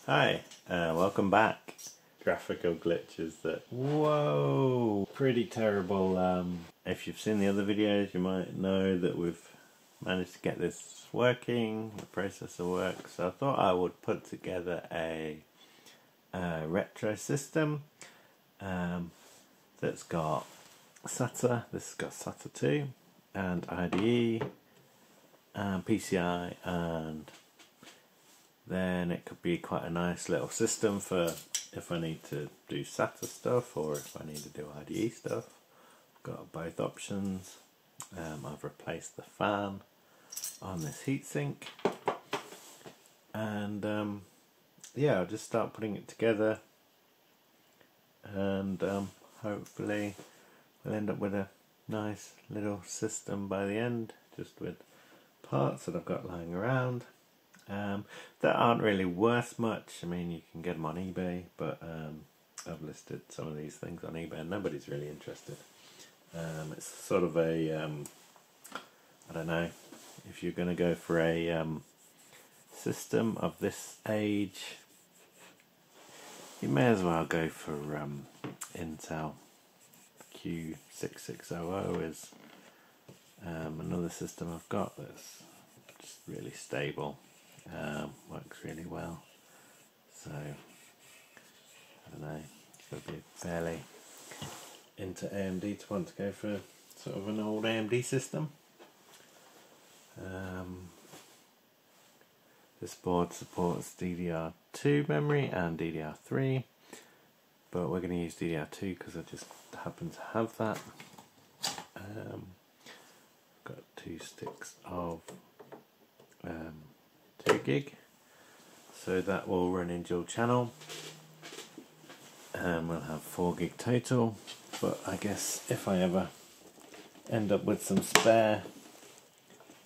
Hi, welcome back. Graphical glitches that, whoa, pretty terrible. If you've seen the other videos, you might know that we've managed to get this working, the processor works. So I thought I would put together a retro system that's got SATA, this has got SATA 2, and IDE, and PCI, and then it could be quite a nice little system for if I need to do SATA stuff or if I need to do IDE stuff. I've got both options. I've replaced the fan on this heatsink, and yeah, I'll just start putting it together, and hopefully we'll end up with a nice little system by the end, just with parts that I've got lying around. That aren't really worth much. I mean, you can get them on eBay, but I've listed some of these things on eBay and nobody's really interested. It's sort of a, I don't know, if you're going to go for a system of this age, you may as well go for Intel Q6600 is another system I've got that's just really stable. Works really well, so I don't know, you've got to be fairly into AMD to want to go for sort of an old AMD system. This board supports DDR2 memory and DDR3, but we're going to use DDR2 because I just happen to have that. Got 2 sticks of 2 gig, so that will run in dual channel, and we'll have 4 gig total. But I guess if I ever end up with some spare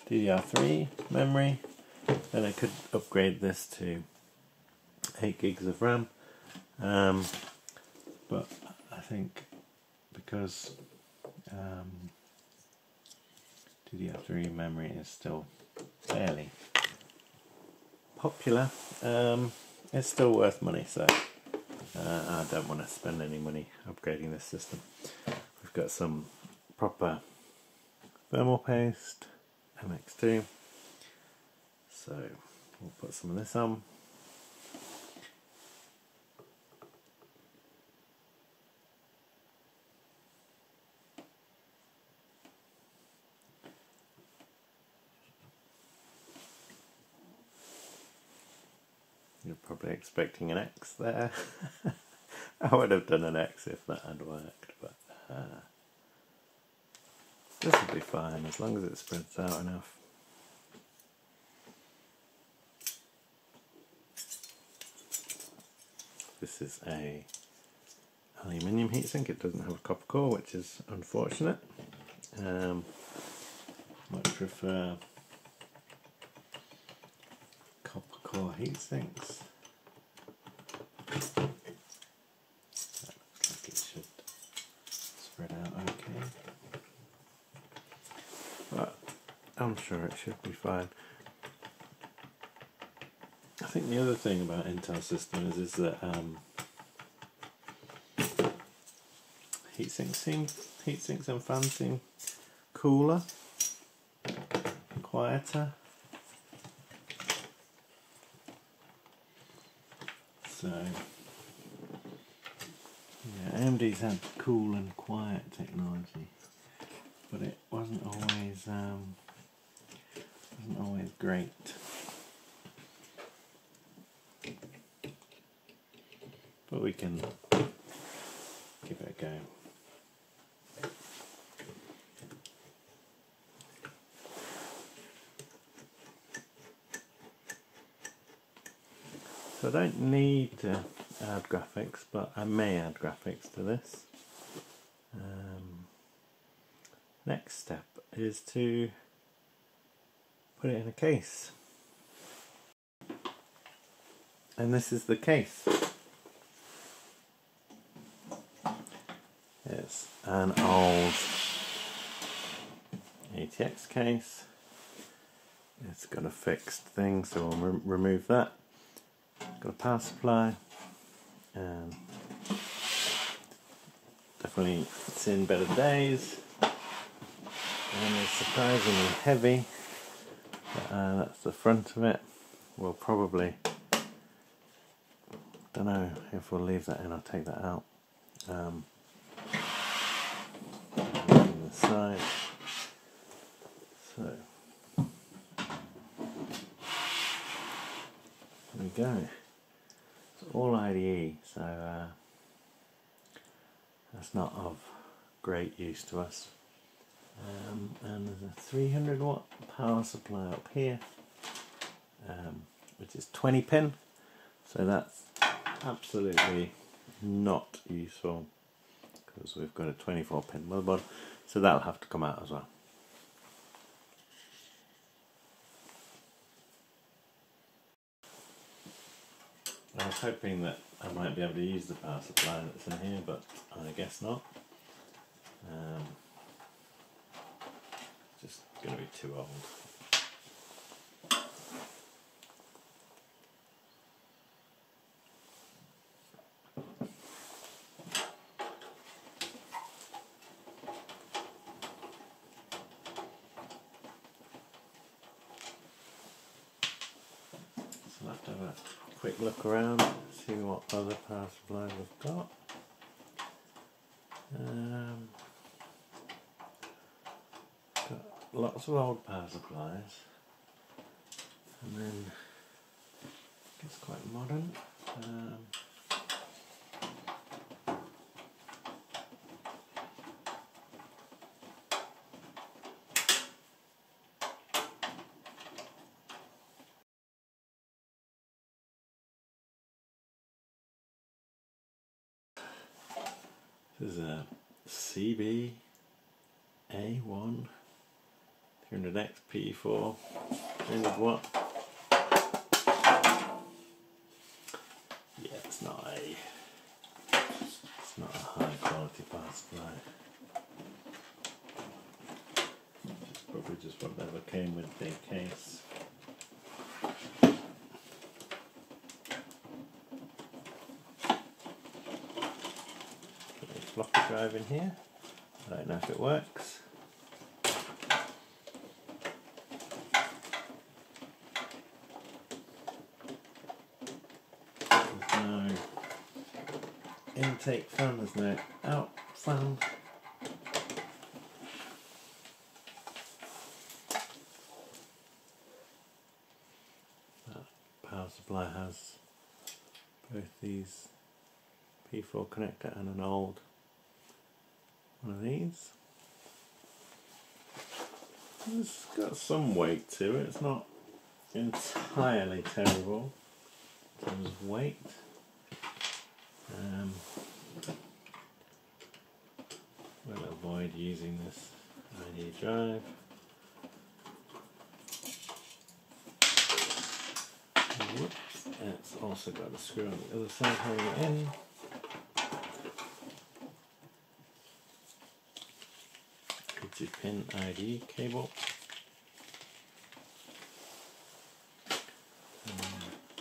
DDR3 memory, then I could upgrade this to 8 gigs of RAM, but I think because DDR3 memory is still fairly popular, it's still worth money, so I don't want to spend any money upgrading this system. We've got some proper thermal paste, MX2, so we'll put some of this on. You're probably expecting an X there. I would have done an X if that had worked, but this will be fine as long as it spreads out enough. This is a aluminium heatsink. It doesn't have a copper core, which is unfortunate. Much prefer copper core heatsinks. That looks like it should spread out okay, but I'm sure it should be fine. I think the other thing about Intel systems is that heatsinks and fans seem cooler, quieter. So yeah, AMD's had cool and quiet technology, but it wasn't always great. But we can give it a go. So I don't need to add graphics, but I may add graphics to this. Next step is to put it in a case. And this is the case. It's an old ATX case. It's got a fixed thing, so we'll remove that. got a power supply, and definitely seen better days, and it's surprisingly heavy. But, that's the front of it. We'll probably, don't know if we'll leave that in, I'll take that out. On the side. So there we go. It's all IDE, so that's not of great use to us. And there's a 300 watt power supply up here, which is 20 pin, so that's absolutely not useful because we've got a 24 pin motherboard, so that'll have to come out as well. I was hoping that I might be able to use the power supply that's in here, but I guess not. Just going to be too old. So I'll have to have a quick look around, see what other power supplies we've got. Got lots of old power supplies, and then it's quite modern. This is a CB A1 300X P4 300 watt. Yeah, it's not a high quality power supply. It's probably just whatever came with the case. Floppy drive in here. I don't know if it works. There's no intake fan, there's no out fan. That power supply has both these P4 connector and an old one of these. It's got some weight to it, it's not entirely terrible in terms of weight. We'll avoid using this IDE drive. Whoops. It's also got a screw on the other side holding it in. 2-pin IDE cable.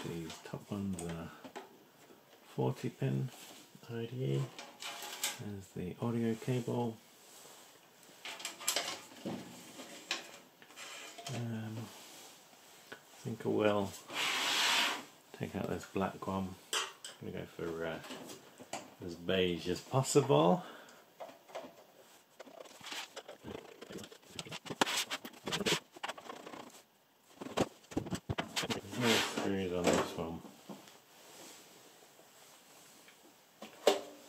These top ones are 40-pin IDE. There's the audio cable. I think I will take out this black one. I'm going to go for as beige as possible. No screws on this one.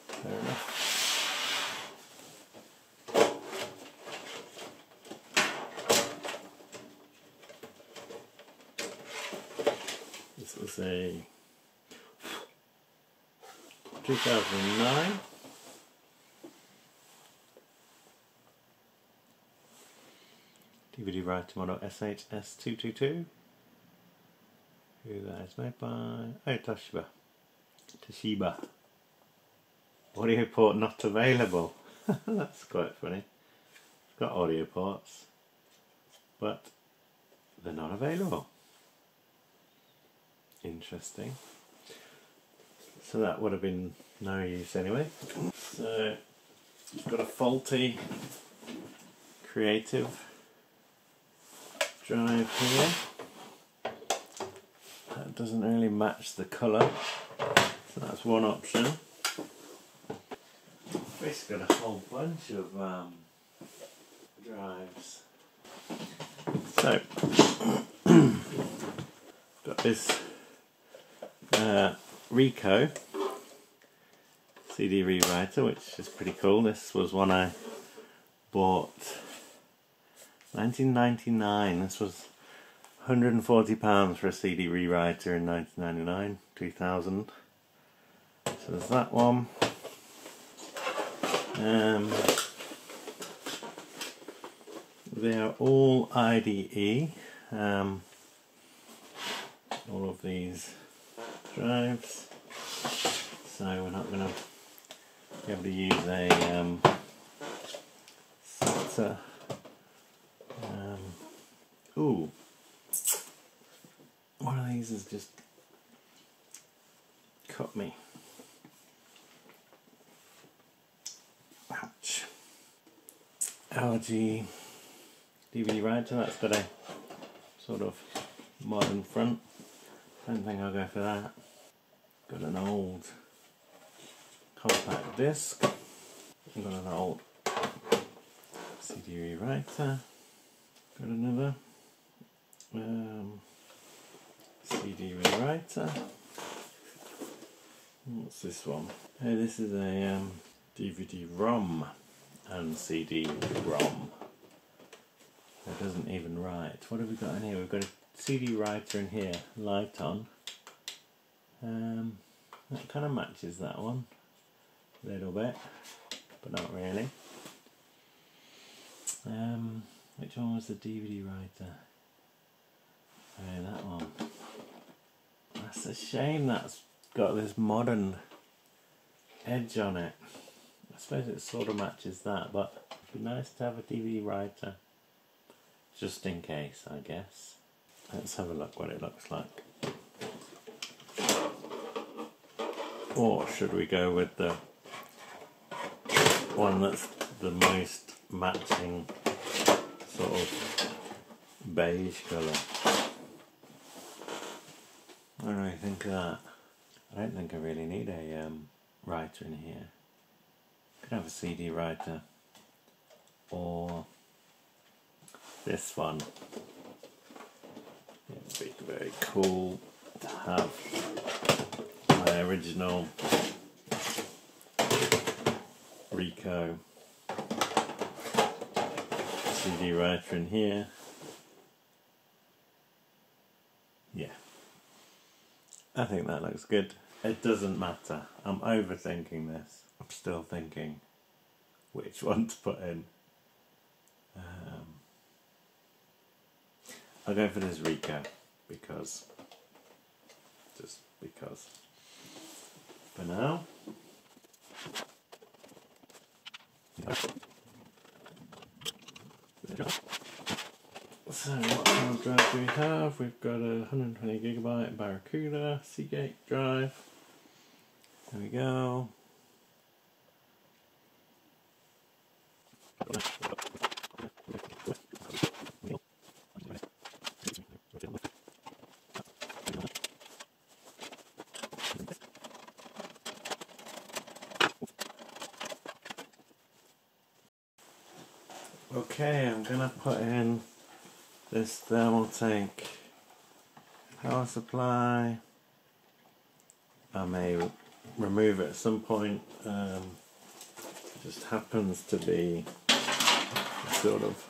Fair enough. This is a 2009 DVD writer model SHS222. Who that is made by Toshiba. Audio port not available. That's quite funny. It's got audio ports, but they're not available. Interesting. so that would have been no use anyway. So I've got a faulty Creative drive here. That doesn't really match the colour, so that's one option. Basically got a whole bunch of drives. So got this Ricoh CD rewriter, which is pretty cool. This was one I bought 1999. This was £140 for a CD rewriter in 1999, 2000. So there's that one. They are all IDE. All of these drives. So we're not going to be able to use a SATA. Ooh, one of these has just cut me. Ouch. LG DVD writer, that's got a sort of modern front. Don't think I'll go for that. Got an old compact disc. I've got an old CD rewriter. Got another CD rewriter. What's this one? Hey, this is a DVD-ROM and CD-ROM. It doesn't even write. What have we got in here? We've got a CD writer in here, light on. That kind of matches that one a little bit, but not really. Which one was the DVD writer? Oh, that one. That's a shame that's got this modern edge on it. I suppose it sort of matches that, but it'd be nice to have a DVD writer just in case, I guess. Let's have a look what it looks like. Or should we go with the one that's the most matching sort of beige colour? What do I think of that? I don't think I really need a writer in here. Could have a CD writer or this one. It'd be very cool to have my original Ricoh CD writer in here. Yeah, I think that looks good. It doesn't matter. I'm overthinking this. I'm still thinking which one to put in. I'll go for this Ricoh because, just because. For now. So what kind of drive do we have? We've got a 120GB Barracuda Seagate drive. There we go. Okay, I'm gonna put in this thermal tank power supply. I may remove it at some point. It just happens to be the sort of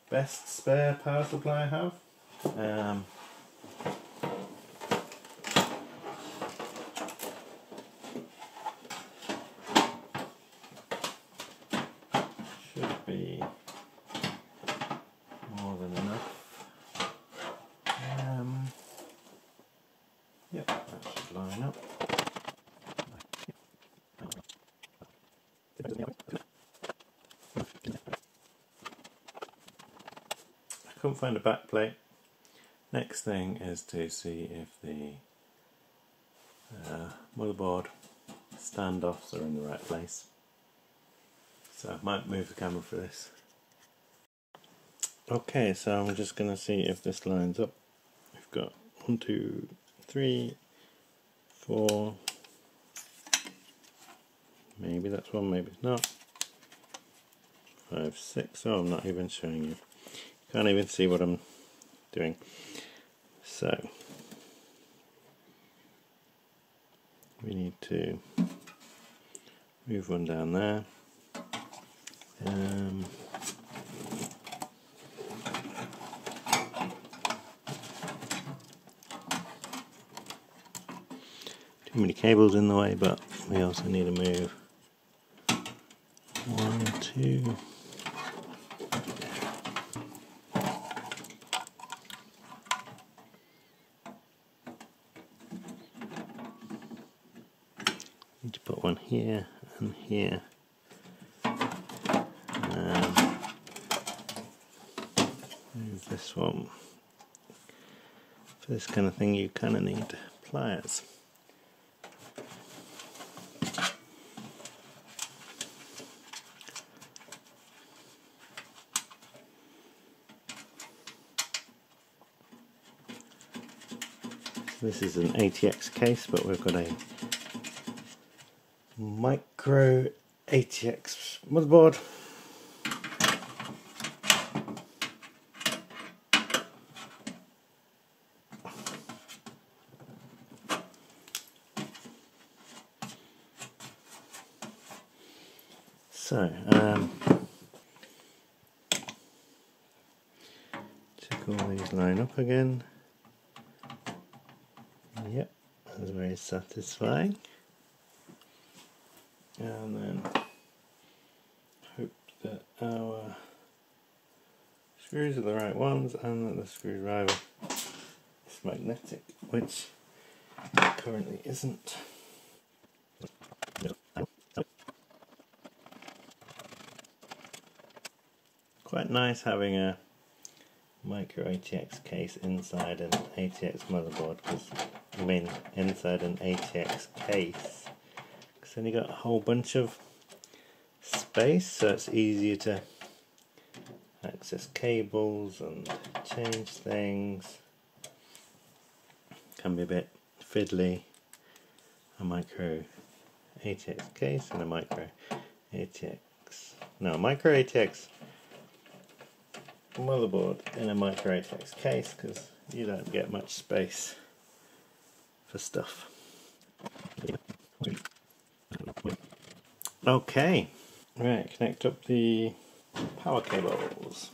best spare power supply I have. Should be more than enough. Yep, that should line up. I couldn't find a back plate. Next thing is to see if the motherboard standoffs are in the right place. So I might move the camera for this. Okay, so I'm just going to see if this lines up. We've got 1, 2, 3, 4. Maybe that's one, maybe it's not. 5, 6. Oh, I'm not even showing you. Can't even see what I'm doing. So we need to move one down there. Too many cables in the way, but we also need to move 1, 2. Need to put one here and here. Move this one. For this kind of thing, you kind of need pliers. This is an ATX case, but we've got a micro ATX motherboard. So, check all these line up again. Yep, that's very satisfying. And then hope that our screws are the right ones and that the screwdriver is magnetic, which it currently isn't. Quite nice having a micro ATX case inside an ATX motherboard, inside an ATX case, because then you got a whole bunch of space, so it's easier to access cables and change things. Can be a bit fiddly. A micro ATX case and a micro ATX motherboard in a micro ATX case, because you don't get much space for stuff. Okay, right, connect up the power cables.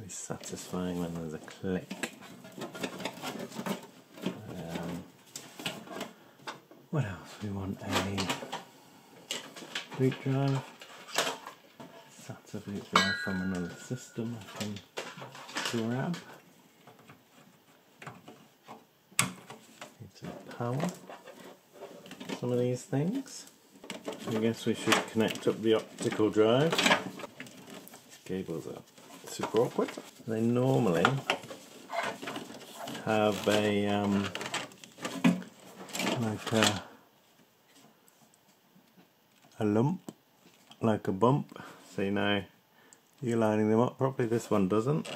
It's satisfying when there's a click. What else? We want a boot drive. That's a boot drive from another system I can grab. Need to power some of these things. I guess we should connect up the optical drive. These cables are super awkward. They normally have a lump, like a bump, so you know you're lining them up properly. This one doesn't.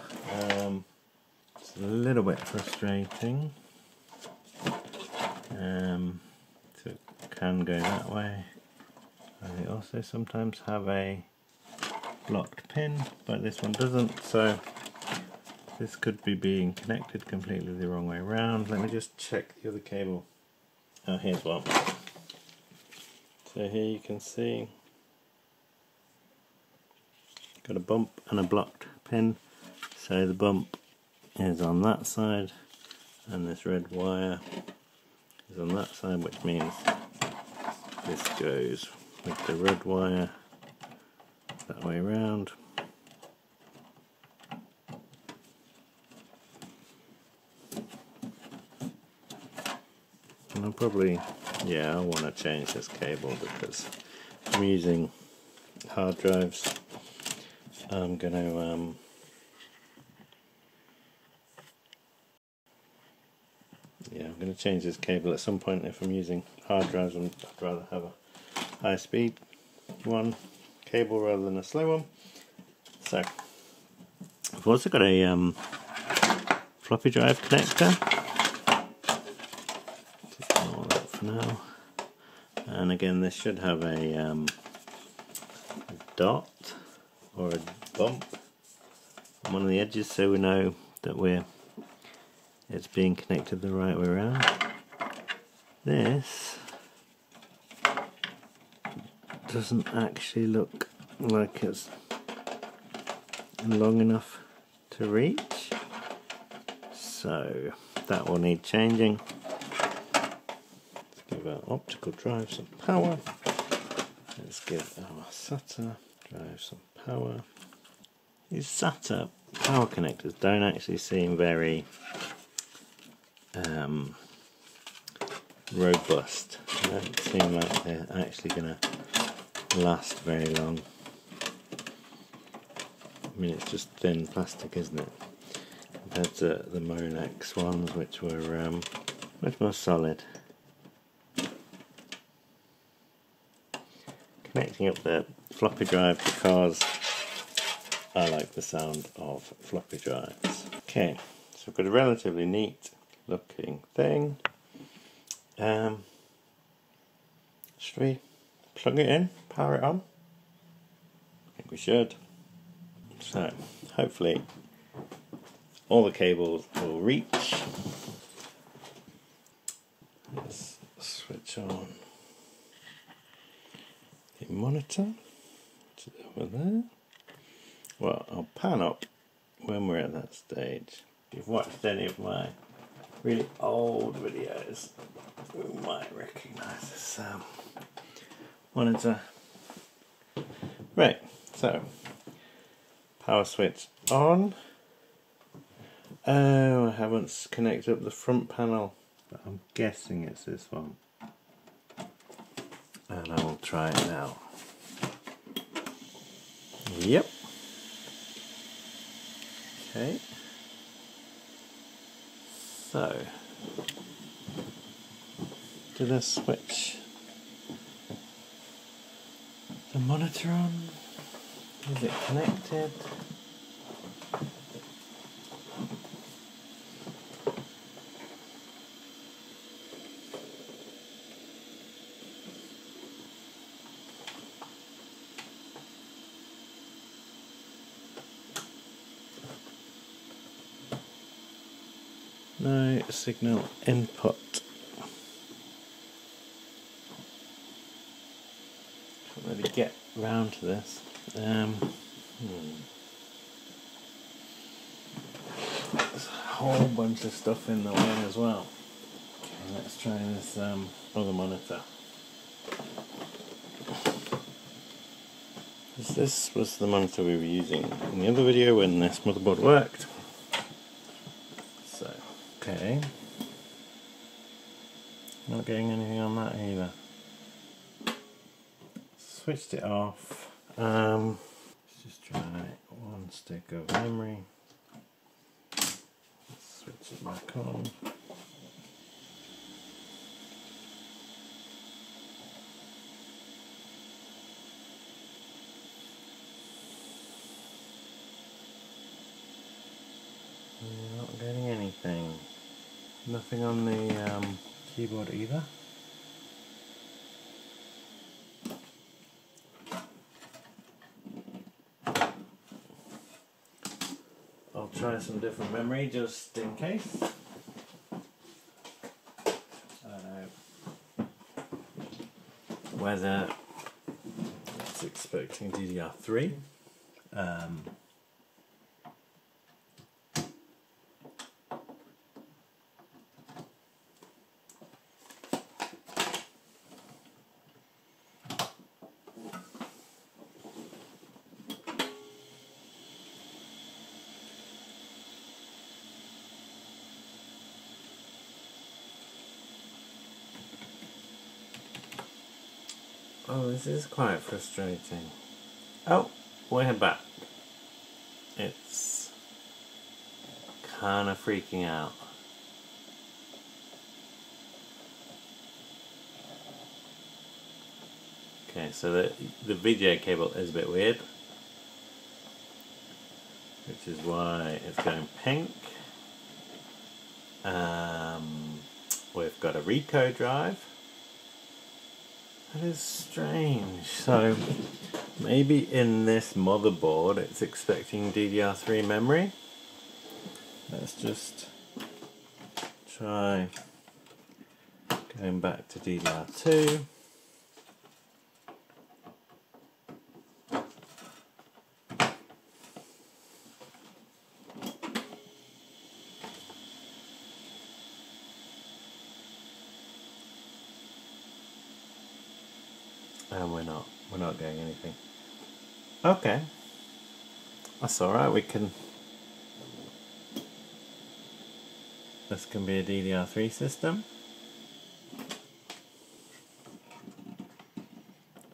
It's a little bit frustrating. So it can go that way. And they also sometimes have a blocked pin, but this one doesn't, so this could be being connected completely the wrong way around. Let me just check the other cable. Oh, here's one. So here you can see got a bump and a blocked pin, so the bump is on that side and this red wire is on that side, which means this goes with the red wire that way around, and I'll probably, yeah, I want to change this cable because I'm using hard drives. I'm going to I'm going to change this cable at some point. If I'm using hard drives, I'd rather have a high speed one cable rather than a slow one. So I've also got a floppy drive connector. Just ignore that for now. And again, this should have a dot or a bump on one of the edges, so we know that it's being connected the right way around. This doesn't actually look like it's long enough to reach, so that will need changing. Let's give our optical drive some power. Let's give our SATA drive some power. These SATA power connectors don't actually seem very robust. They don't seem like they're actually going to last very long. I mean, it's just thin plastic, isn't it? Compared to the Monex ones, which were much more solid. Connecting up the floppy drive because I like the sound of floppy drives. Okay, so I've got a relatively neat looking thing. Should we plug it in, power it on? I think we should. So hopefully all the cables will reach. Let's switch on the monitor, which is over there. Well, I'll pan up when we're at that stage. If you've watched any of my really old videos, you might recognise this monitor. Right, so power switch on. Oh, I haven't connected up the front panel, but I'm guessing it's this one. And I will try it now. Yep. Okay. So, did I switch the monitor on? Is it connected? No signal input. Can't really get round to this. There's a whole bunch of stuff in the way as well. Okay, let's try this other monitor. This was the monitor we were using in the other video when this motherboard worked. So, okay. Not getting anything on that either. Switched it off. Let's just try one stick of memory. Switch it back on. Not getting anything. Nothing on the keyboard either. I'll try some different memory just in case. I don't know whether it's expecting DDR3. Oh, this is quite frustrating. Oh, we're back. It's kind of freaking out. Okay, so the VGA cable is a bit weird, which is why it's going pink. We've got a Ricoh drive. That is strange. So maybe in this motherboard it's expecting DDR3 memory. Let's just try going back to DDR2. And we're not getting anything. Okay, that's all right. This can be a DDR3 system. In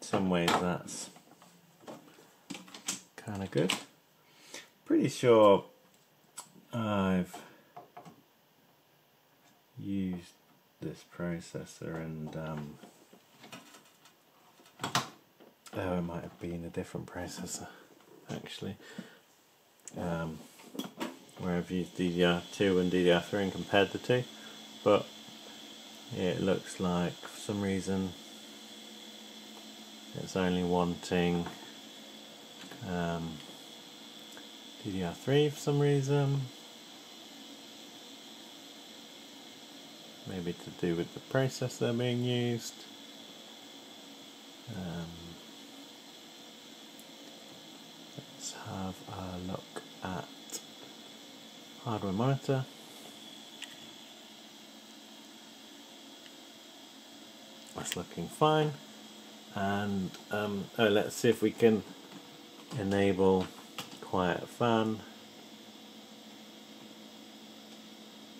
some ways that's kind of good. Pretty sure I've used this processor and oh, it might have been a different processor actually, where I've used DDR2 and DDR3 and compared the two, but yeah, it looks like for some reason it's only wanting DDR3 for some reason. Maybe to do with the processor being used. Let's have a look at hardware monitor. That's looking fine. And oh, let's see if we can enable quiet fan.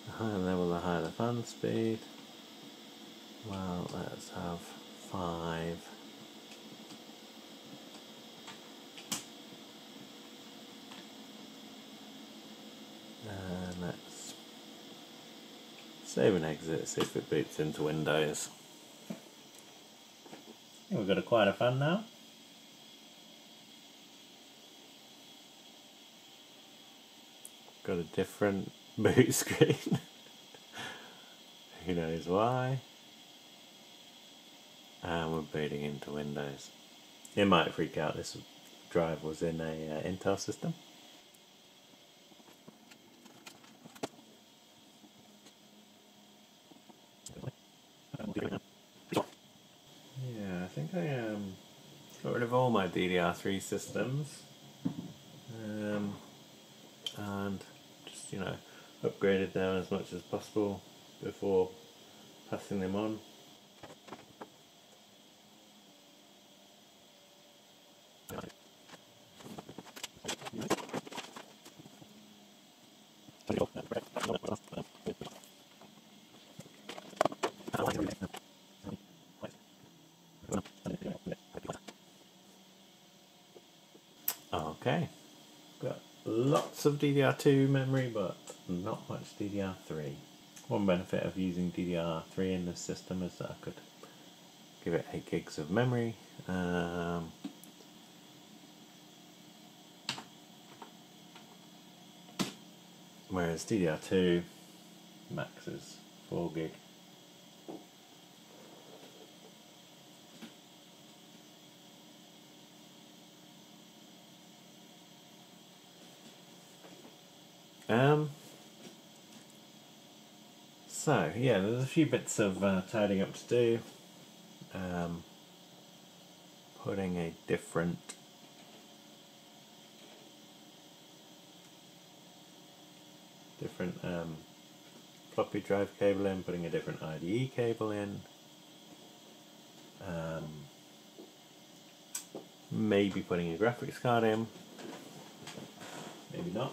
The higher level, the higher the fan speed. Well, let's have 5. And let's save and exit, see if it boots into Windows. We've got a quieter fan now. Got a different boot screen. Who knows why? And we're booting into Windows. It might freak out. This drive was in a Intel system. Yeah, I think I got rid of all my DDR3 systems, and just, you know, upgraded them as much as possible before passing them on. Okay, got lots of DDR2 memory but not much DDR3. One benefit of using DDR3 in this system is that I could give it 8 gigs of memory. Whereas DDR2 max is 4 gig. So yeah, there's a few bits of tidying up to do. Putting a different floppy drive cable in, putting a different IDE cable in, maybe putting a graphics card in, maybe not.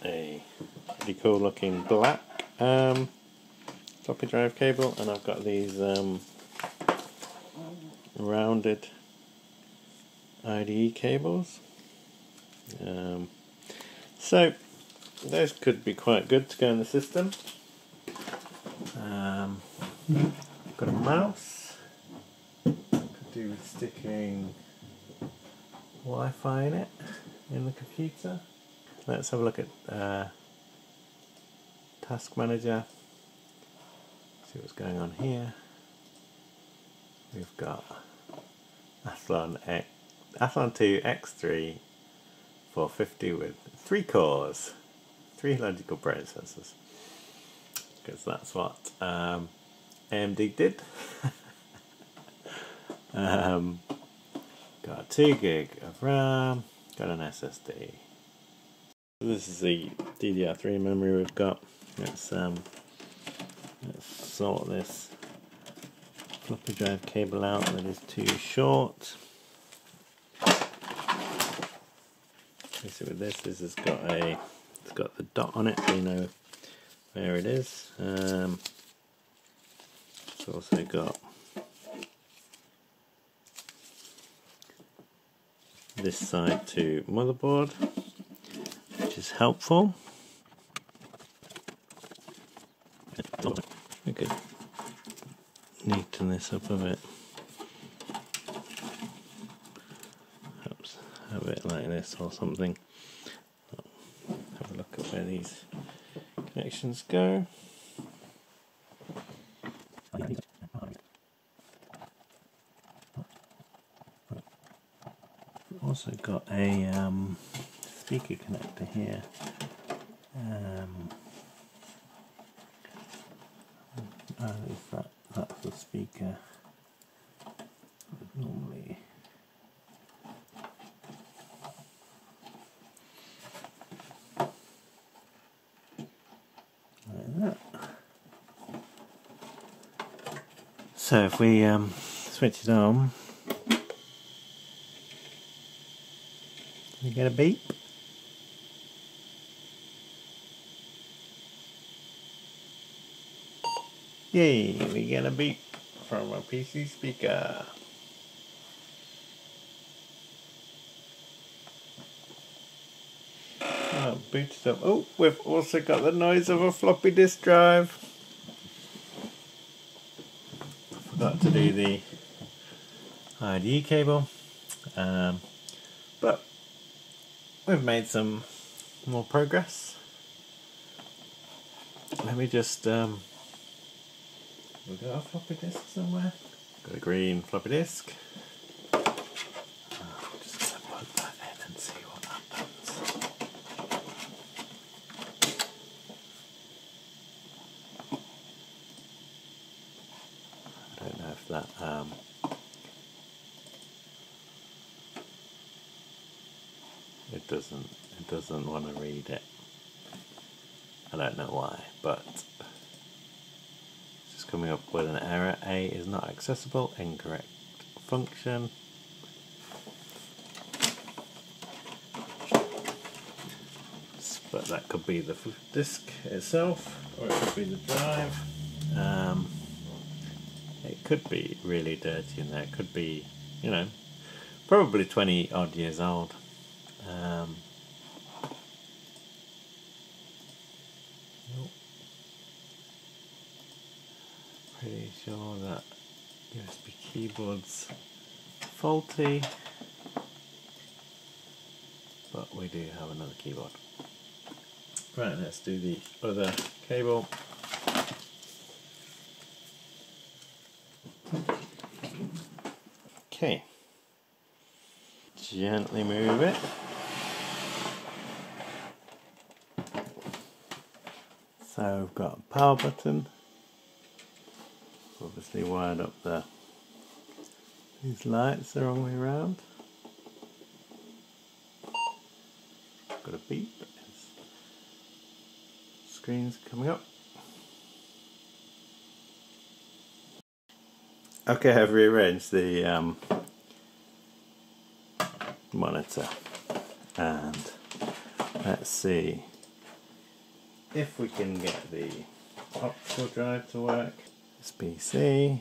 a pretty cool looking black floppy drive cable, and I've got these rounded IDE cables. So those could be quite good to go in the system. Got a mouse. Could do with sticking Wi-Fi in it in the computer. Let's have a look at Task Manager. See what's going on here. We've got ASRock N68C-S X3 450 with 3 cores, 3 logical processors, because that's what AMD did. Got 2 gig of RAM, got an SSD. This is the DDR3 memory we've got. Let's sort this floppy drive cable out that is too short. Basically with this has got it's got the dot on it, so you know where it is. It's also got this side to motherboard, which is helpful. We could neaten this up a bit. Perhaps have it like this or something. Have a look at where these connections go. Also got a speaker connector here. That's the speaker. Normally, like that. So if we switch it on, you get a beep. Yay, we get a beep from a PC speaker. Oh, booted up. Oh, we've also got the noise of a floppy disk drive. Forgot to do the IDE cable. But we've made some more progress. Let me just we've got a floppy disk somewhere. Got a green floppy disk. Just gonna plug that in and see what happens. I don't know if that it doesn't want to read it. I don't know why, but coming up with an error. A is not accessible, incorrect function. But that could be the disk itself, or it could be the drive. It could be really dirty in there. It could be, you know, probably 20 odd years old. Pretty sure that USB keyboard's faulty, but we do have another keyboard. Right, let's do the other cable. Okay, gently move it. So we've got a power button. Obviously wired up these lights the wrong way around. Got a beep. Screen's coming up. Okay, I've rearranged the monitor, and let's see if we can get the optical drive to work. This PC.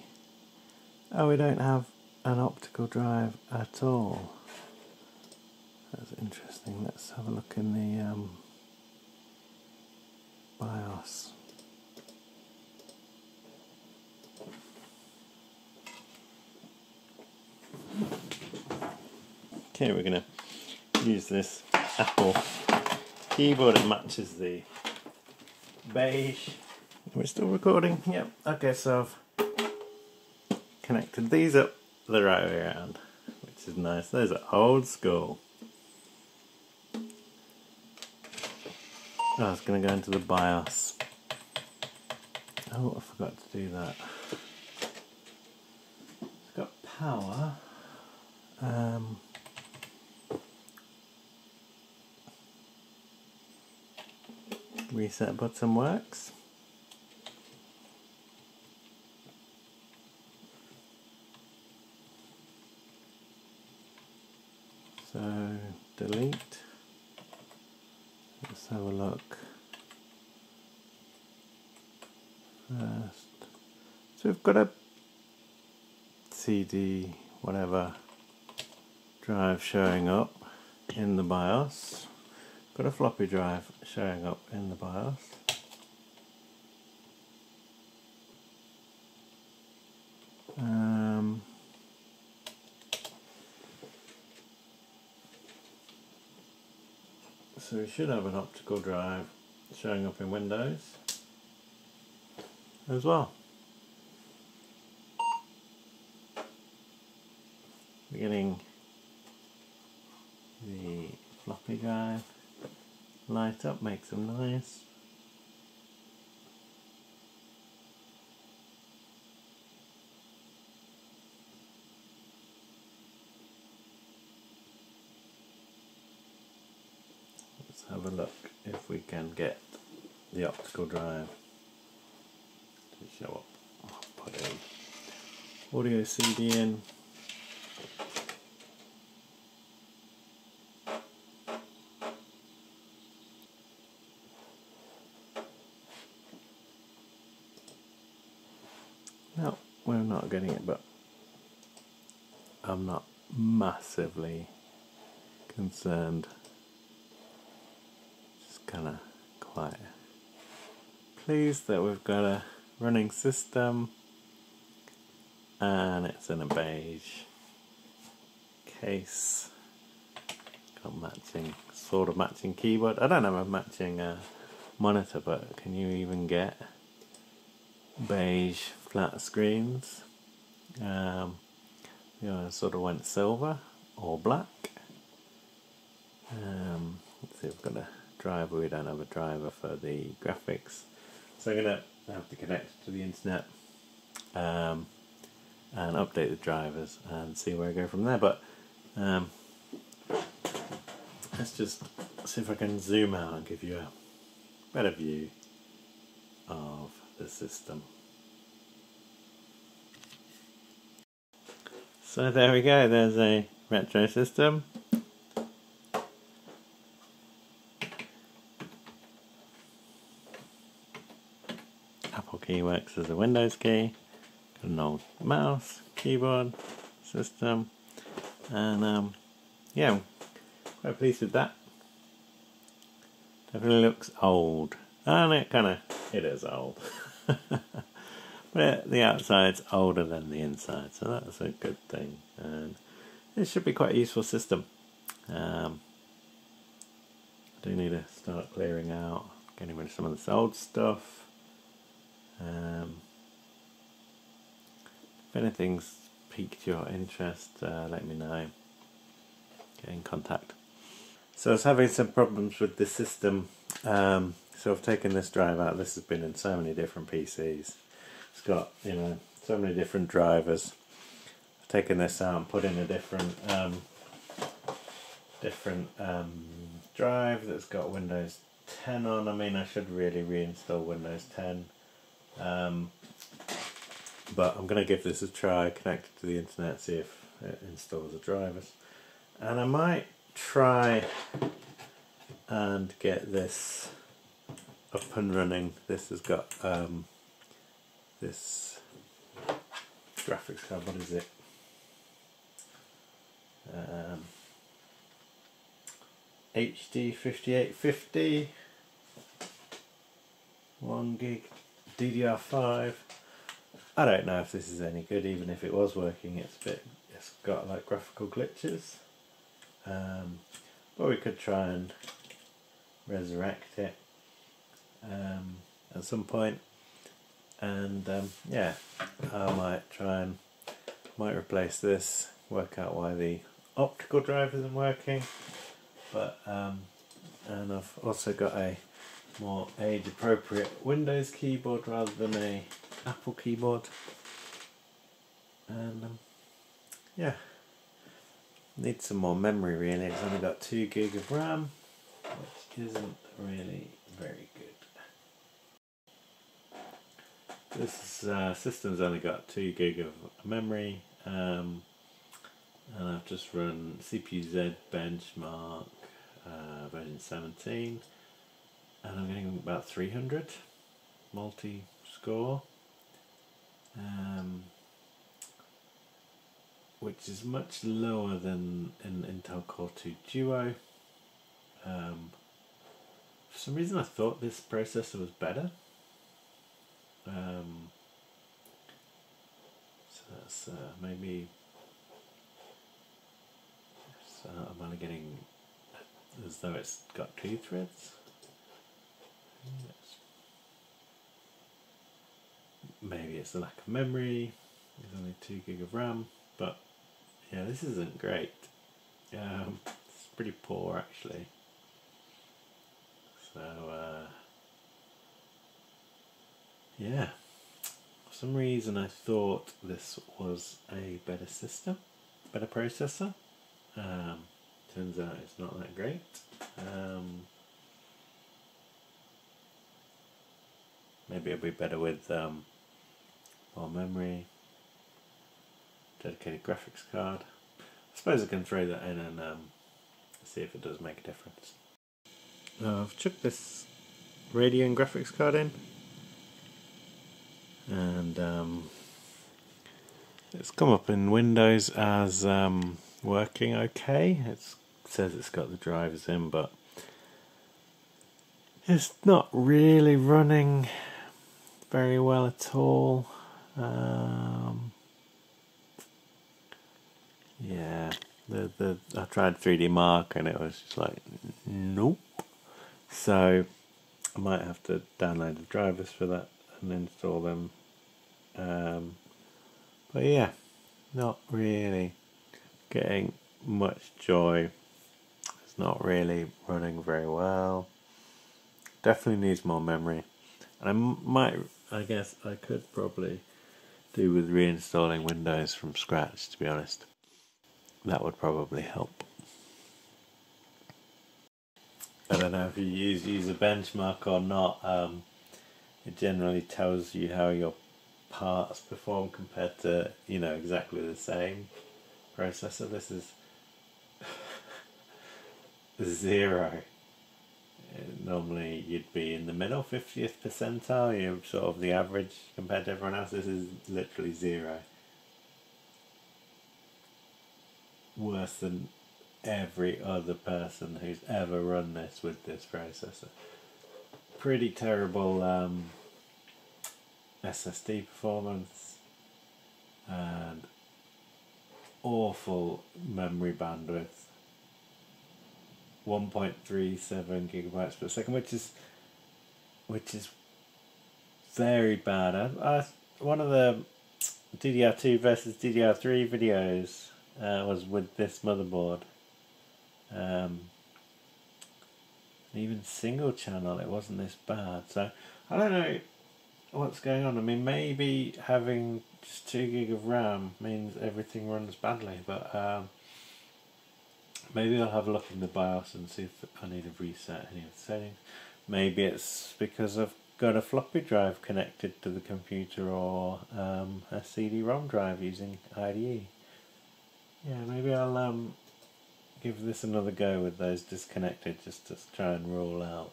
Oh, we don't have an optical drive at all. That's interesting. Let's have a look in the BIOS. Okay, we're going to use this Apple keyboard. It matches the Beige. We're still recording? Yep. Okay, so I've connected these up the right way around, which is nice. Those are old school. Oh, I was going to go into the BIOS. Oh, I forgot to do that. It's got power. Reset button works. So delete. Let's have a look first. So we've got a CD whatever drive showing up in the BIOS. Got a floppy drive showing up in the BIOS. So we should have an optical drive showing up in Windows as well. We're getting the floppy drive light up, makes them nice. Let's have a look if we can get the optical drive to show up. I'll put an audio CD in. No, we're not getting it, but I'm not massively concerned. Just kind of quite pleased that we've got a running system and it's in a beige case. Got matching, sort of matching keyboard. I don't have a matching monitor, but can you even get beige flat screens? Sort of went silver or black. Let's see, we've got a driver. We don't have a driver for the graphics, so I'm gonna have to connect to the internet and update the drivers and see where I go from there. But let's just see if I can zoom out and give you a better view of the system. So there we go, there's a retro system. Apple key works as a Windows key. Got an old mouse, keyboard, system, and yeah, I'm quite pleased with that. Definitely looks old, and it is old. But the outside's older than the inside, so that's a good thing, and it should be quite a useful system. I do need to start clearing out, getting rid of some of this old stuff. If anything's piqued your interest, let me know. Get in contact. So I was having some problems with the system, so I've taken this drive out. This has been in so many different PCs. It's got, so many different drivers. I've taken this out and put in a different drive that's got Windows 10 on. I mean, I should really reinstall Windows 10. But I'm going to give this a try, connect it to the internet, see if it installs the drivers. And I might try and get this up and running. This has got this graphics card, what is it? HD 5850, 1 gig DDR5. I don't know if this is any good. Even if it was working, it's got like graphical glitches. But we could try and resurrect it at some point, and yeah, I might replace this, work out why the optical drive isn't working, but and I've also got a more age appropriate Windows keyboard rather than a Apple keyboard, and yeah, need some more memory really. It's only got 2 gig of RAM, which isn't really very good. This system's only got 2 gig of memory, and I've just run CPU-Z benchmark version 17, and I'm getting about 300 multi-score, which is much lower than in Intel Core 2 Duo. For some reason I thought this processor was better. So that's maybe, so I'm only getting as though it's got 2 threads. Yes. Maybe it's the lack of memory. There's only 2 gig of RAM, but yeah, this isn't great. It's pretty poor actually. So yeah, for some reason I thought this was a better system, better processor. Turns out it's not that great. Maybe it'll be better with more memory, dedicated graphics card. I suppose I can throw that in and see if it does make a difference. I've chucked this Radeon graphics card in, and it's come up in Windows as working okay. It says it's got the drivers in, but it's not really running very well at all. Yeah, I tried 3D Mark and it was just like nope. So I might have to download the drivers for that and install them. But yeah, not really getting much joy. It's not really running very well. Definitely needs more memory. And I guess I could probably do with reinstalling Windows from scratch, to be honest. That would probably help. I don't know if you use a benchmark or not. It generally tells you how your parts perform compared to, exactly the same processor. This is 0. Normally you'd be in the middle, 50th percentile. You're sort of the average compared to everyone else. This is literally 0. Worse than every other person who's ever run this with this processor. Pretty terrible SSD performance and awful memory bandwidth. 1.37 gigabytes per second, which is very bad. One of the DDR2 versus DDR3 videos was with this motherboard. Even single channel, it wasn't this bad. So I don't know what's going on. I mean, maybe having just 2 gig of RAM means everything runs badly, but maybe I'll have a look in the BIOS and see if I need to reset any of the settings. Maybe it's because I've got a floppy drive connected to the computer, or a CD-ROM drive using IDE. Yeah, maybe I'll give this another go with those disconnected, just to try and rule out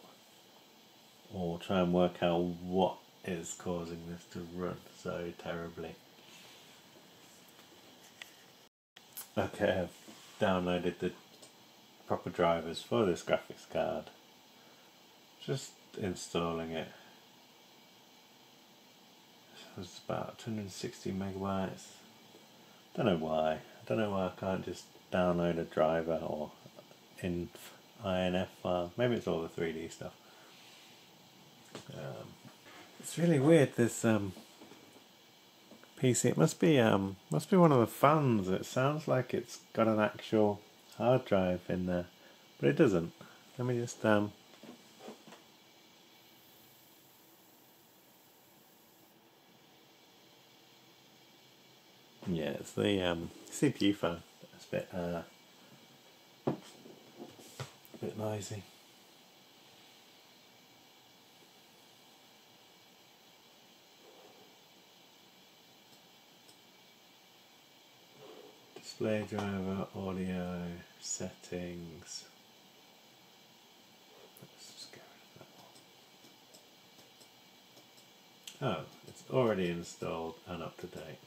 or try and work out what is causing this to run so terribly. Okay, I've downloaded the proper drivers for this graphics card. Just installing it. So it's about 260 megabytes. Don't know why. I don't know why I can't just download a driver or INF file. Maybe it's all the 3D stuff. It's really weird. This PC. It must be one of the fans. It sounds like it's got an actual hard drive in there, but it doesn't. Let me just yeah, it's the CPU fan. It's a bit noisy. Display driver, audio, settings. Let's just get rid of that one. Oh, it's already installed and up to date.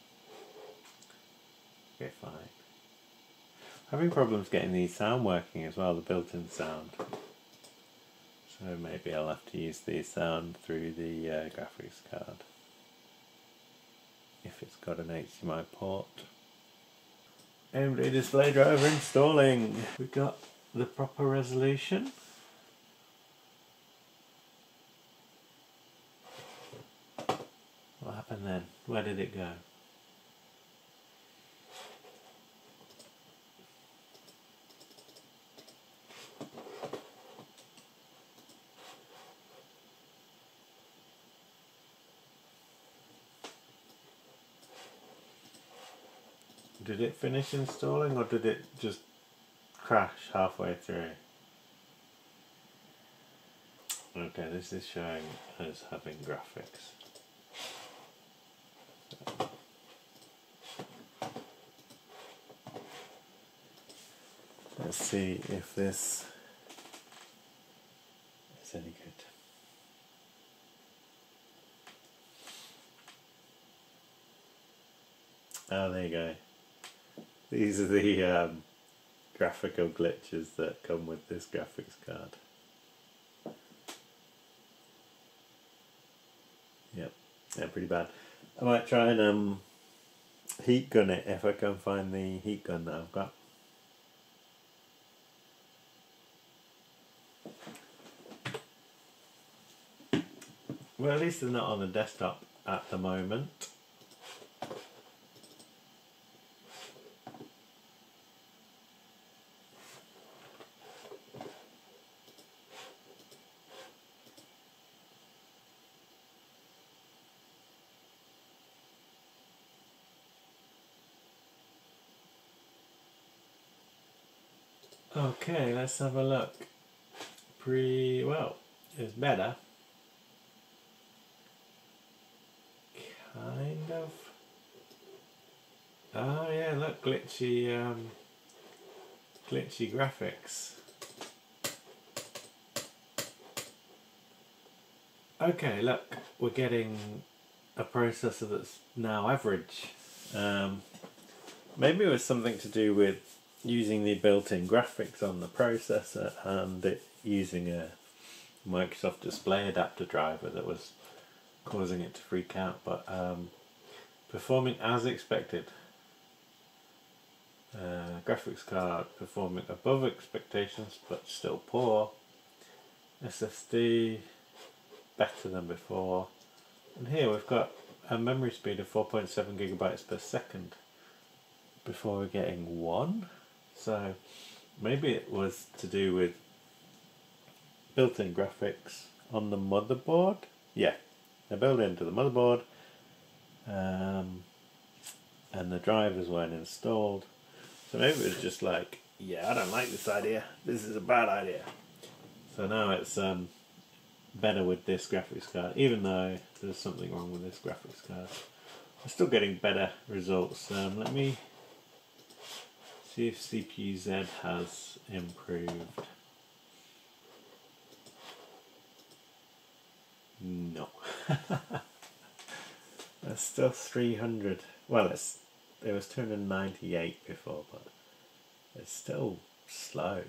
Okay, fine. Having problems getting the sound working as well, the built-in sound. So maybe I'll have to use the sound through the graphics card. If it's got an HDMI port. AMD display driver installing. We've got the proper resolution. What happened then? Where did it go? Did it finish installing or did it just crash halfway through? Okay, this is showing us having graphics. Let's see if this is any good. Oh, there you go. These are the graphical glitches that come with this graphics card. Yep, they're pretty bad. I might try and heat gun it if I can find the heat gun that I've got. Well, at least they're not on the desktop at the moment. Okay, let's have a look. Well, it's better. Kind of. Oh yeah, look, glitchy graphics. Okay, look, we're getting a processor that's now average. Maybe it was something to do with using the built-in graphics on the processor and it using a Microsoft display adapter driver that was causing it to freak out, but performing as expected. Graphics card performing above expectations but still poor. SSD better than before, and here we've got a memory speed of 4.7 gigabytes per second before we're getting 1. So maybe it was to do with built-in graphics on the motherboard. Yeah, they're built into the motherboard, and the drivers weren't installed. So maybe it was just like, yeah, I don't like this idea. This is a bad idea. So now it's better with this graphics card, even though there's something wrong with this graphics card. I'm still getting better results. Let me see if CPU-Z has improved. It's still 300. Well, it was 298 before, but it's still slow.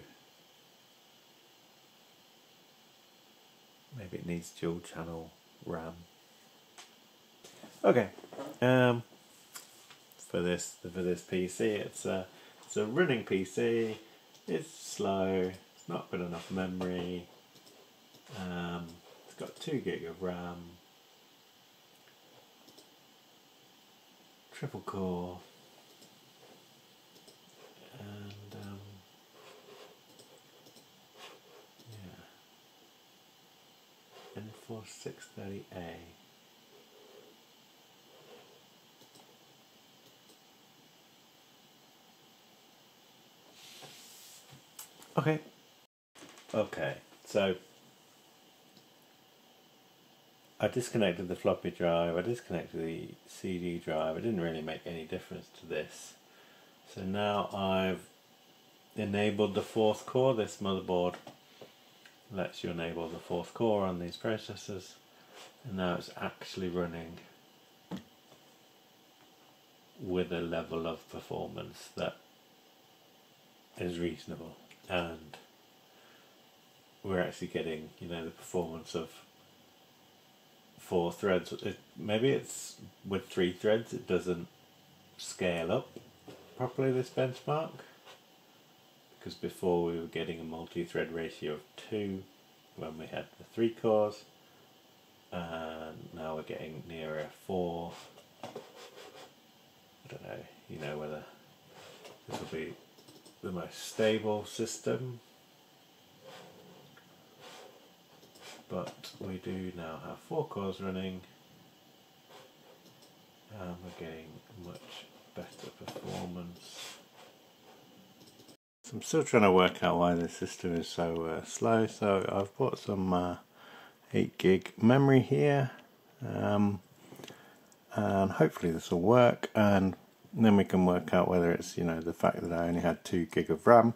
Maybe it needs dual channel RAM. Okay, for this PC, it's a running PC. It's slow. It's not got enough memory. It's got 2 gig of RAM. Triple core. And yeah, N4630A. Okay, so I disconnected the floppy drive, I disconnected the CD drive. It didn't really make any difference to this. So now I've enabled the 4th core. This motherboard lets you enable the 4th core on these processors, and now it's actually running with a level of performance that is reasonable, and we're actually getting, you know, the performance of 4 threads. Maybe it's with 3 threads it doesn't scale up properly, this benchmark, because before we were getting a multi-thread ratio of 2 when we had the 3 cores, and now we're getting nearer 4. I don't know, you know, whether this will be the most stable system, but we do now have 4 cores running, and we're getting much better performance. So I'm still trying to work out why this system is so slow. So I've bought some 8 gig memory here, and hopefully this will work, and then we can work out whether it's, you know, the fact that I only had 2 gig of RAM,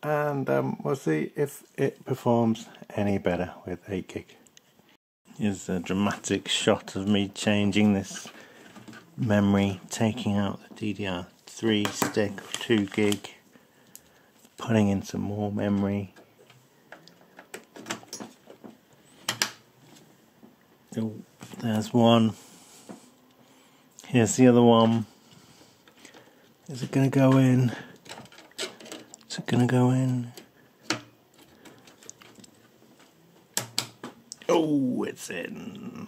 and we'll see if it performs any better with 8 gig. Here's a dramatic shot of me changing this memory, taking out the DDR3 stick of 2 gig, putting in some more memory. Oh, there's one. Here's the other one. Is it going to go in? Is it going to go in? Oh, it's in.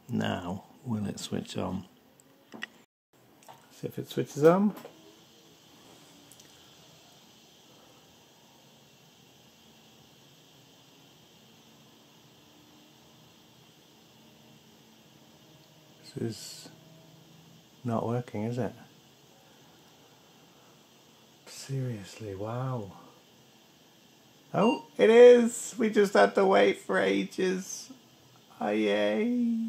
Now, will it switch on? See if it switches on. This is not working, is it? Seriously, wow. Oh, it is! We just had to wait for ages. Oh, yay!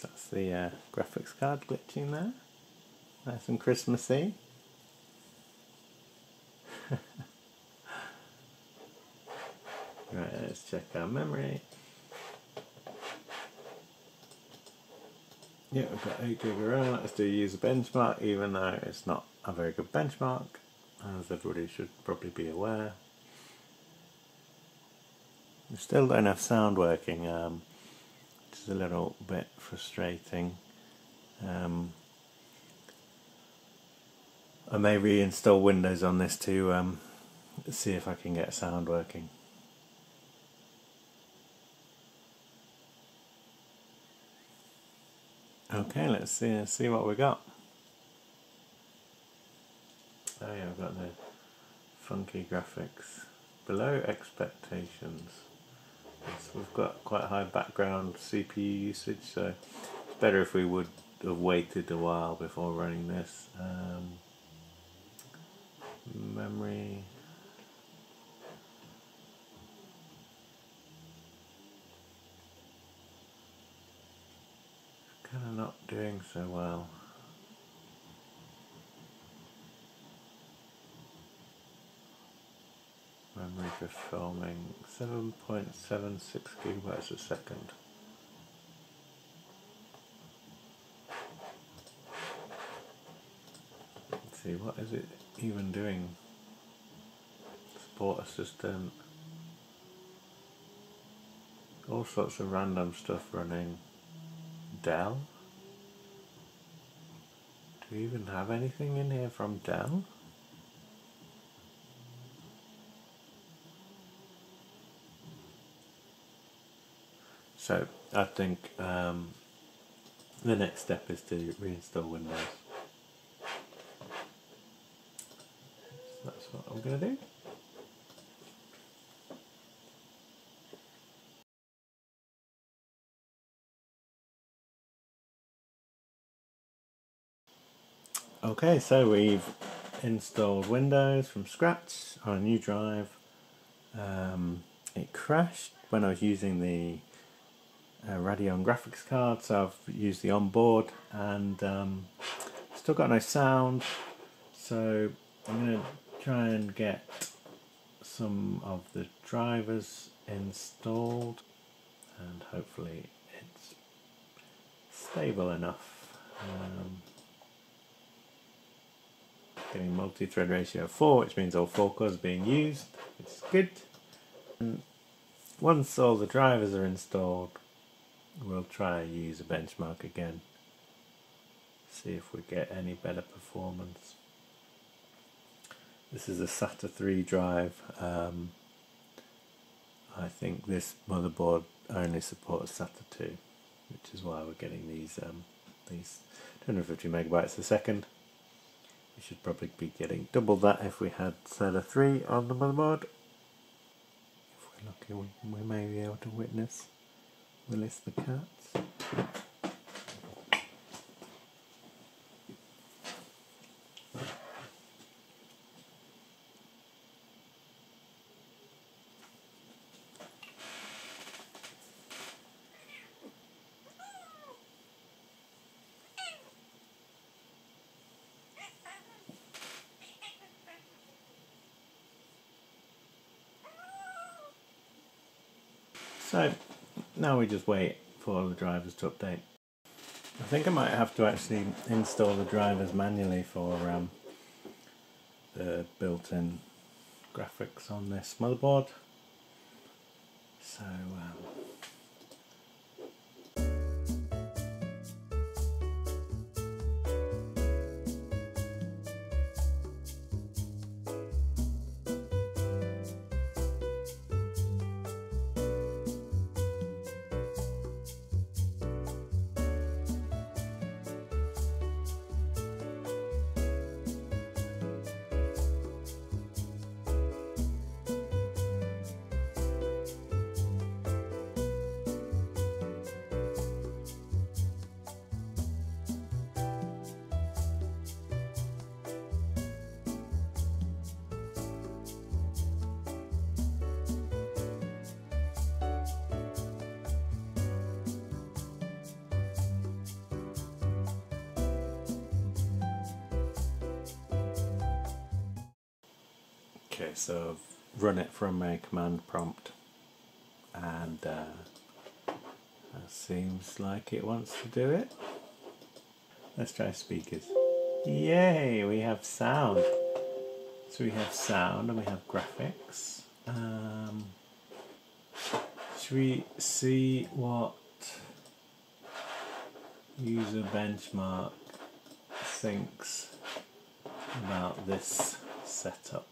That's the graphics card glitching there. Nice and Christmassy. Right, let's check our memory. Yeah, we've got 8 gig of RAM. Let's do user benchmark, even though it's not a very good benchmark, as everybody should probably be aware. We still don't have sound working, which is a little bit frustrating. I may reinstall Windows on this to see if I can get sound working. Okay, let's see what we got. Oh yeah, we've got the funky graphics. Below expectations. Yes, we've got quite high background CPU usage, so it's better if we would have waited a while before running this. Memory. doing so well. Memory for filming 7.76 gigabytes a second. Let's see, what is it even doing? Support assistant. All sorts of random stuff running. Dell? Do we even have anything in here from Dell? So I think the next step is to reinstall Windows. So that's what I'm going to do. Okay, so we've installed Windows from scratch on a new drive. It crashed when I was using the Radeon graphics card, so I've used the onboard and still got no sound, so I'm going to try and get some of the drivers installed and hopefully it's stable enough. Getting multi-thread ratio 4, which means all 4 cores are being used, which is good. And once all the drivers are installed, we'll try and use a benchmark again, see if we get any better performance. This is a SATA 3 drive. I think this motherboard only supports SATA 2, which is why we're getting these 250 megabytes a second. We should probably be getting double that if we had SATA 3 on the motherboard. If we're lucky, we may be able to witness Willis the cats. So now we just wait for the drivers to update. I think I might have to actually install the drivers manually for the built-in graphics on this motherboard. So okay, so I've run it from a command prompt and it seems like it wants to do it. Let's try speakers. Yay, we have sound. So we have sound and we have graphics. Should we see what user benchmark thinks about this setup?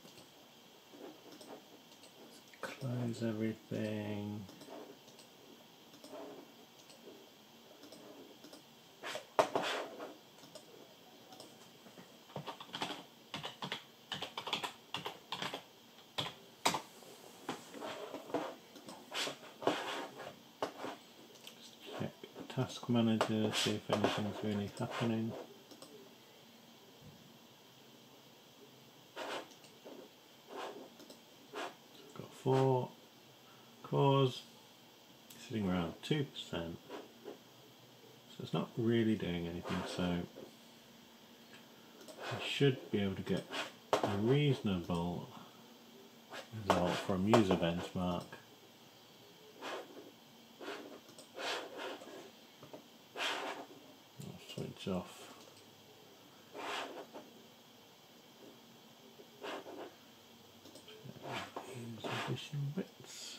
Close everything. Check Task Manager, see if anything's really happening. Got 4 cores, sitting around 2%. So So it's not really doing anything, so I should be able to get a reasonable result from user benchmark. I'll switch off. Additional bits.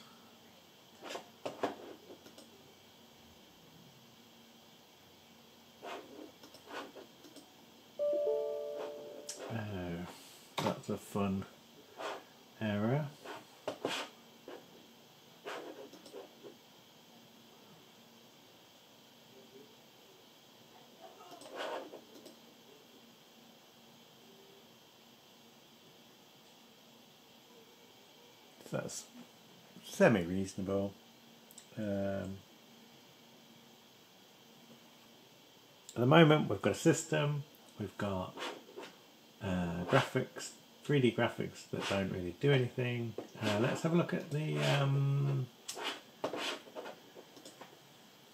Oh, that's a fun error. So that's semi-reasonable. At the moment we've got a system, we've got graphics, 3D graphics that don't really do anything. Let's have a look at the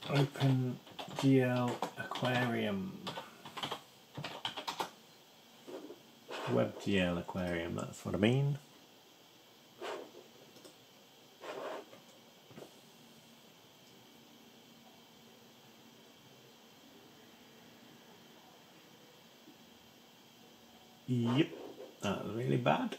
OpenGL Aquarium. WebGL Aquarium, that's what I mean. Yep, that was really bad.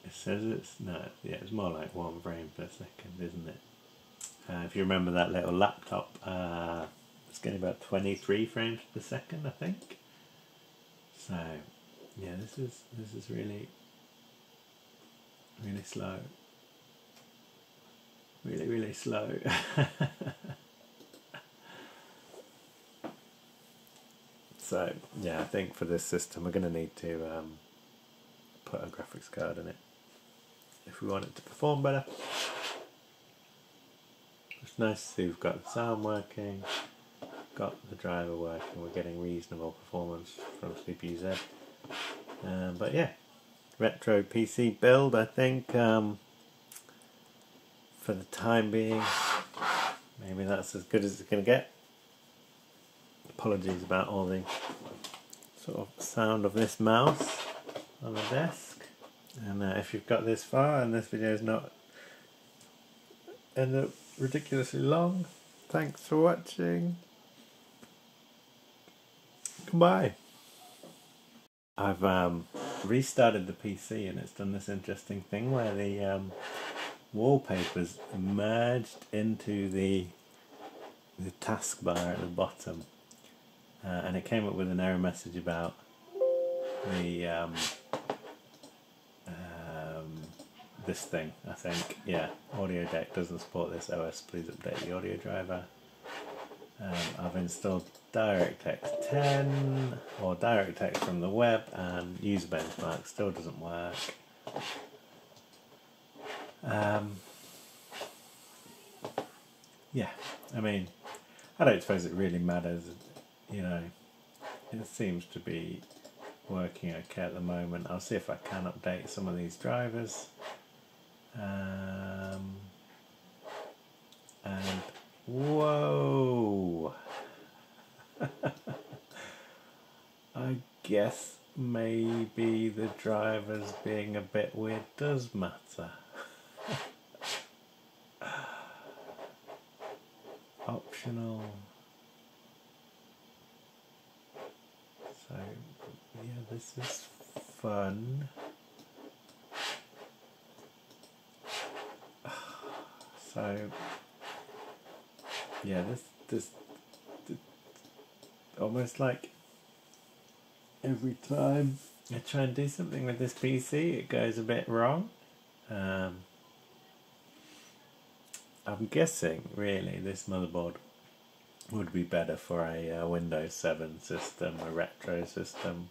It says it's, no, yeah, it's more like 1 frame per second, isn't it? If you remember that little laptop, it's getting about 23 frames per second, I think. So, yeah, this is really slow. Really slow. So yeah, I think for this system we're going to need to put a graphics card in it if we want it to perform better. It's nice to see we've got the sound working, got the driver working, we're getting reasonable performance from CPU-Z. But yeah, retro PC build, I think. For the time being, maybe that's as good as it's going to get. Apologies about all the sort of sound of this mouse on the desk. And if you've got this far and this video is not end up ridiculously long, thanks for watching. Goodbye. I've restarted the PC and it's done this interesting thing where the wallpapers merged into the taskbar at the bottom, and it came up with an error message about the this thing, I think. Yeah, Audio Deck doesn't support this OS, please update the audio driver. I've installed DirectX 10 or DirectX from the web, and user benchmark still doesn't work. Yeah, I mean, I don't suppose it really matters, you know, it seems to be working okay at the moment. I'll see if I can update some of these drivers. And whoa! I guess maybe the drivers being a bit weird does matter. Optional. So yeah, this is fun. So yeah, this almost like every time I try and do something with this PC, it goes a bit wrong. I'm guessing, really, this motherboard would be better for a Windows 7 system, a retro system.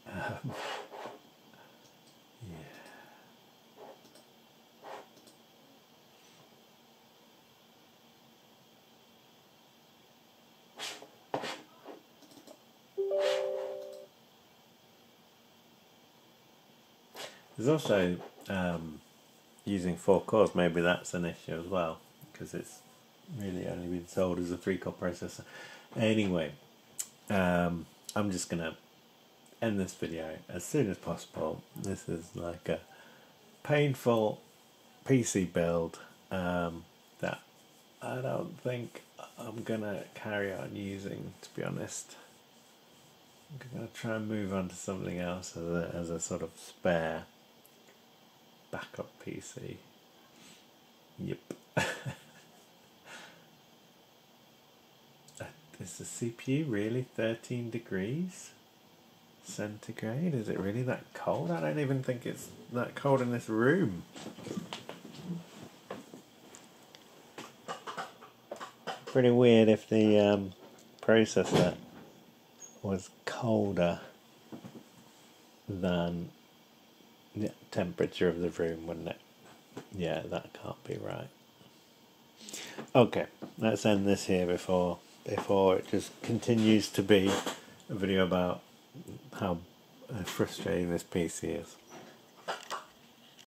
Yeah. There's also using 4 cores, maybe that's an issue as well, because it's really only been sold as a 3-core processor. Anyway, I'm just going to end this video as soon as possible. This is like a painful PC build that I don't think I'm going to carry on using, to be honest. I'm going to try and move on to something else as a sort of spare backup PC. Yep. Is the CPU really 13 degrees centigrade? Is it really that cold? I don't even think it's that cold in this room. Pretty weird if the processor was colder than the temperature of the room, wouldn't it? Yeah, that can't be right. Okay, let's end this here before it just continues to be a video about how frustrating this PC is.